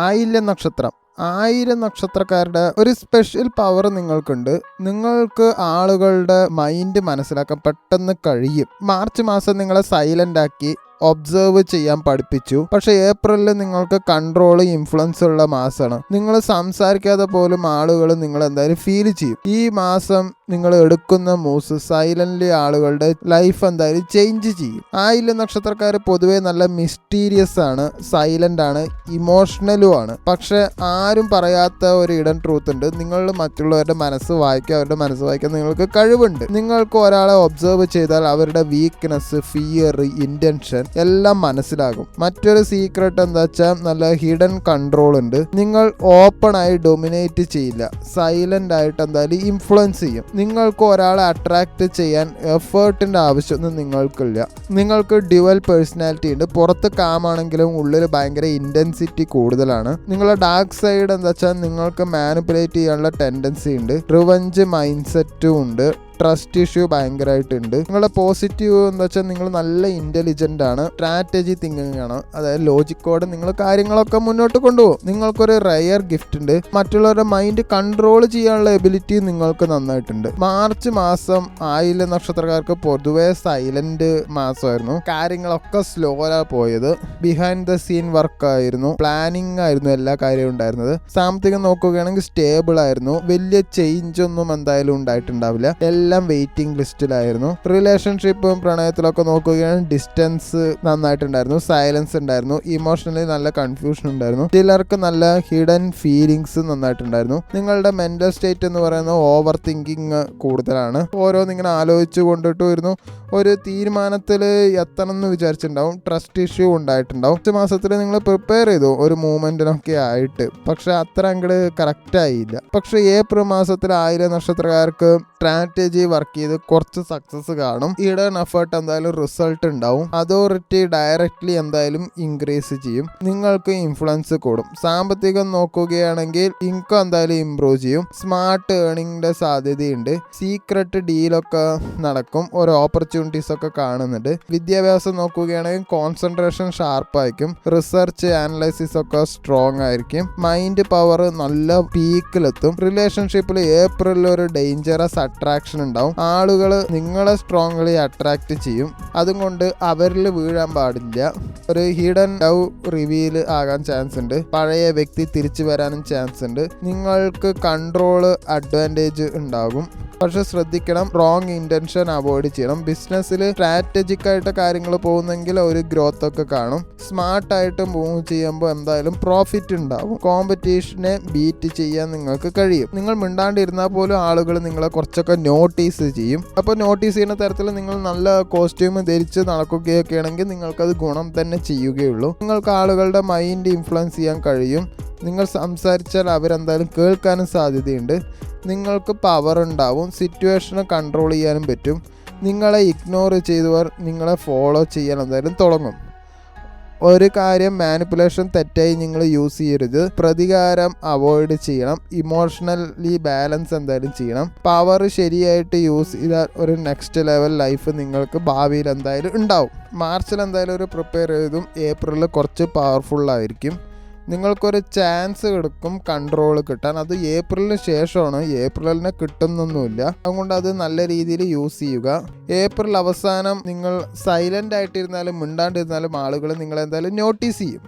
ആയില്യം നക്ഷത്രം. 1000 നക്ഷത്രക്കാരുടെ ഒരു സ്പെഷ്യൽ പവർ നിങ്ങൾക്കുണ്ട്. നിങ്ങൾക്ക് ആളുകളുടെ മൈൻഡ് മനസ്സിലാക്കാൻ പെട്ടെന്ന് കഴിയും. മാർച്ച് മാസം നിങ്ങളെ സൈലന്റ് ആക്കി ഒബ്സർവ് ചെയ്യാൻ പഠിപ്പിച്ചു. പക്ഷെ ഏപ്രിലിൽ നിങ്ങൾക്ക് കൺട്രോൾ ഇൻഫ്ലുവൻസ് ഉള്ള മാസമാണ്. നിങ്ങൾ സംസാരിക്കാതെ പോലും ആളുകൾ നിങ്ങൾ എന്തായാലും ഫീൽ ചെയ്യും. ഈ മാസം നിങ്ങൾ എടുക്കുന്ന മൂവ്സ് സൈലന്റ്ലി ആളുകളുടെ ലൈഫ് എന്തായാലും ചേഞ്ച് ചെയ്യും. 1000 നക്ഷത്രക്കാർ പൊതുവേ നല്ല മിസ്റ്റീരിയസ് ആണ്, സൈലന്റ് ആണ്, ഇമോഷണലും ആണ്. പക്ഷെ ആരും പറയാത്ത ഒരു ഇടൻ ട്രൂത്ത് ഉണ്ട്. നിങ്ങൾ മറ്റുള്ളവരുടെ മനസ്സ് വായിക്കാൻ നിങ്ങൾക്ക് കഴിവുണ്ട്. നിങ്ങൾക്ക് ഒരാളെ ഒബ്സർവ് ചെയ്താൽ അവരുടെ വീക്ക്നെസ്, ഫിയർ, ഇന്റൻഷൻ എല്ലാം മനസ്സിലാകും. മറ്റൊരു സീക്രട്ട് എന്താ വെച്ചാൽ നല്ല ഹിഡൻ കൺട്രോൾ ഉണ്ട്. നിങ്ങൾ ഓപ്പൺ ആയി ഡൊമിനേറ്റ് ചെയ്യില്ല, സൈലന്റ് ആയിട്ട് എന്തായാലും ഇൻഫ്ലുവൻസ് ചെയ്യും. നിങ്ങൾക്ക് ഒരാളെ അട്രാക്ട് ചെയ്യാൻ എഫേർട്ടിന്റെ ആവശ്യമൊന്നും നിങ്ങൾക്കില്ല. നിങ്ങൾക്ക് ഡ്യുവൽ പേഴ്സണാലിറ്റി ഉണ്ട്. പുറത്ത് കാമാണെങ്കിലും ഉള്ളിൽ ഭയങ്കര ഇന്റൻസിറ്റി കൂടുതലാണ്. നിങ്ങളുടെ ഡാർക്ക് സൈഡ് എന്താ വെച്ചാൽ നിങ്ങൾക്ക് മാനിപ്പുലേറ്റ് ചെയ്യാനുള്ള ടെൻഡൻസി ഉണ്ട്. റിവഞ്ച് മൈൻഡ് സെറ്റും ഉണ്ട്. ട്രസ്റ്റ് ഇഷ്യൂ ഭയങ്കരമായിട്ടുണ്ട്. നിങ്ങളുടെ പോസിറ്റീവ് എന്താ വെച്ചാൽ നിങ്ങൾ നല്ല ഇന്റലിജന്റ് ആണ്, സ്ട്രാറ്റജി തിങ്കിങ് ആണ്, അതായത് ലോജിക്കോടെ നിങ്ങൾ കാര്യങ്ങളൊക്കെ മുന്നോട്ട് കൊണ്ടുപോകും. നിങ്ങൾക്കൊരു റയർ ഗിഫ്റ്റ് ഉണ്ട്. മറ്റുള്ളവരുടെ മൈൻഡ് കൺട്രോൾ ചെയ്യാനുള്ള എബിലിറ്റി നിങ്ങൾക്ക് നന്നായിട്ടുണ്ട്. മാർച്ച് മാസം 1000 നക്ഷത്രക്കാർക്ക് പൊതുവെ സൈലന്റ് മാസമായിരുന്നു. കാര്യങ്ങളൊക്കെ സ്ലോലാ പോയത്. ബിഹൈൻഡ് ദ സീൻ വർക്ക് ആയിരുന്നു, പ്ലാനിങ് ആയിരുന്നു എല്ലാ കാര്യവും ഉണ്ടായിരുന്നത്. സാമ്പത്തികം നോക്കുകയാണെങ്കിൽ സ്റ്റേബിൾ ആയിരുന്നു. വലിയ ചേഞ്ച് ഒന്നും എന്തായാലും ഉണ്ടായിട്ടുണ്ടാവില്ല. എല്ലാം വെയിറ്റിംഗ് ലിസ്റ്റിലായിരുന്നു. റിലേഷൻഷിപ്പും പ്രണയത്തിലൊക്കെ നോക്കുകയാണെങ്കിൽ ഡിസ്റ്റൻസ് നന്നായിട്ടുണ്ടായിരുന്നു, സൈലൻസ് ഉണ്ടായിരുന്നു, ഇമോഷണലി നല്ല കൺഫ്യൂഷൻ ഉണ്ടായിരുന്നു. ചിലർക്ക് നല്ല ഹിഡൻ ഫീലിങ്സ് നന്നായിട്ടുണ്ടായിരുന്നു. നിങ്ങളുടെ മെന്റൽ സ്റ്റേറ്റ് എന്ന് പറയുന്നത് ഓവർ തിങ്കിങ് കൂടുതലാണ്. ഓരോന്നിങ്ങനെ ആലോചിച്ചു കൊണ്ടിട്ട് വരുന്നു. ഒരു തീരുമാനത്തിൽ എത്തണം എന്ന് വിചാരിച്ചിട്ടുണ്ടാവും. Trust issue ഉണ്ടായിട്ടുണ്ടാവും. ഒരു മാസത്തിൽ നിങ്ങൾ പ്രിപ്പയർ ചെയ്തു ഒരു മൂവ്മെന്റിനൊക്കെ ആയിട്ട്, പക്ഷെ അത്ര അങ്ങോട്ട് കറക്റ്റ് ആയില്ല. പക്ഷെ ഏപ്രിൽ മാസത്തിൽ 1000 നക്ഷത്രക്കാർക്ക് സ്ട്രാറ്റജി വർക്ക് ചെയ്ത് കുറച്ച് സക്സസ് കാണും. ഈഡൻ എഫേർട്ട് എന്തായാലും റിസൾട്ട് ഉണ്ടാവും. അതോറിറ്റി ഡയറക്റ്റ്ലി എന്തായാലും ഇൻക്രീസ് ചെയ്യും. നിങ്ങൾക്ക് ഇൻഫ്ലുവൻസ് കൂടും. സാമ്പത്തികം നോക്കുകയാണെങ്കിൽ ഇൻകം എന്തായാലും ഇംപ്രൂവ് ചെയ്യും. സ്മാർട്ട് ഏർണിംഗിന്റെ സാധ്യതയുണ്ട്. സീക്രട്ട് ഡീലൊക്കെ നടക്കും. ഓരോ ഓപ്പർച്യൂണിറ്റീസ് ഒക്കെ കാണുന്നുണ്ട്. വിദ്യാഭ്യാസം നോക്കുകയാണെങ്കിൽ കോൺസെൻട്രേഷൻ ഷാർപ്പായിരിക്കും. റിസർച്ച് അനലൈസിസ് ഒക്കെ സ്ട്രോങ് ആയിരിക്കും. മൈൻഡ് പവർ നല്ല പീക്കിലെത്തും. റിലേഷൻഷിപ്പിൽ ഏപ്രിലിൽ ഒരു ഡേഞ്ചറസ് അട്രാക്ഷൻ ഉണ്ടാവും. ആളുകൾ നിങ്ങളെ സ്ട്രോങ്ലി അട്രാക്ട് ചെയ്യും. അതുകൊണ്ട് അവരിൽ വീഴാൻ പാടില്ല. ഒരു ഹിഡൻ ലവ് റിവീൽ ആകാൻ ചാൻസ് ഉണ്ട്. പഴയ വ്യക്തി തിരിച്ചു വരാനും ചാൻസ് ഉണ്ട്. നിങ്ങൾക്ക് കൺട്രോൾ അഡ്വാൻറ്റേജ് ഉണ്ടാകും. പക്ഷെ ശ്രദ്ധിക്കണം, റോങ് ഇന്റൻഷൻ അവോയ്ഡ് ചെയ്യണം. ബിസിനസ്സിൽ സ്ട്രാറ്റജിക് ആയിട്ട് കാര്യങ്ങൾ പോകുന്നെങ്കിൽ ഒരു ഗ്രോത്ത് ഒക്കെ കാണും. സ്മാർട്ടായിട്ട് മൂവ് ചെയ്യുമ്പോൾ എന്തായാലും പ്രോഫിറ്റ് ഉണ്ടാവും. കോമ്പറ്റീഷനെ ബീറ്റ് ചെയ്യാൻ നിങ്ങൾക്ക് കഴിയും. നിങ്ങൾ മിണ്ടാണ്ടിരുന്നാൽ പോലും ആളുകൾ നിങ്ങളെ കുറച്ചൊക്കെ നോട്ടീസ് ചെയ്യും. അപ്പോൾ നോട്ടീസ് ചെയ്യുന്ന തരത്തിൽ നിങ്ങൾ നല്ല കോസ്റ്റ്യൂം ധരിച്ച് നടക്കുകയൊക്കെ ആണെങ്കിൽ നിങ്ങൾക്കത് ഗുണം തന്നെ ചെയ്യുകയുള്ളൂ. നിങ്ങൾക്ക് ആളുകളുടെ മൈൻഡ് ഇൻഫ്ലുവൻസ് ചെയ്യാൻ കഴിയും. നിങ്ങൾ സംസാരിച്ചാൽ അവരെന്തായാലും കേൾക്കാനും സാധ്യതയുണ്ട്. നിങ്ങൾക്ക് പവർ ഉണ്ടാവും. സിറ്റുവേഷനെ കൺട്രോൾ ചെയ്യാനും പറ്റും. നിങ്ങളെ ഇഗ്നോർ ചെയ്തവർ നിങ്ങളെ ഫോളോ ചെയ്യാൻ എന്തായാലും തുടങ്ങും. ഒരു കാര്യം മാനിപ്പുലേഷൻ തെറ്റായി നിങ്ങൾ യൂസ് ചെയ്യരുത്. പ്രതികാരം അവോയ്ഡ് ചെയ്യണം. ഇമോഷണലി ബാലൻസ് എന്തായാലും ചെയ്യണം. പവർ ശരിയായിട്ട് യൂസ് ചെയ്താൽ ഒരു നെക്സ്റ്റ് ലെവൽ ലൈഫ് നിങ്ങൾക്ക് ഭാവിയിൽ എന്തായാലും ഉണ്ടാവും. മാർച്ചിൽ എന്തായാലും ഒരു പ്രിപ്പയർ ചെയ്തും ഏപ്രിലിൽ കുറച്ച് പവർഫുള്ളായിരിക്കും. നിങ്ങൾക്കൊരു ചാൻസ് കിടക്കും കൺട്രോൾ കിട്ടാൻ. അത് ഏപ്രിലിന് ശേഷമാണ്. ഏപ്രിലിനെ കിട്ടുന്നൊന്നുമില്ല. അതുകൊണ്ട് അത് നല്ല രീതിയിൽ യൂസ് ചെയ്യുക. ഏപ്രിൽ അവസാനം നിങ്ങൾ സൈലന്റ് ആയിട്ടിരുന്നാലും മിണ്ടാണ്ടിരുന്നാലും ആളുകൾ നിങ്ങളെന്തായാലും നോട്ടീസ് ചെയ്യും.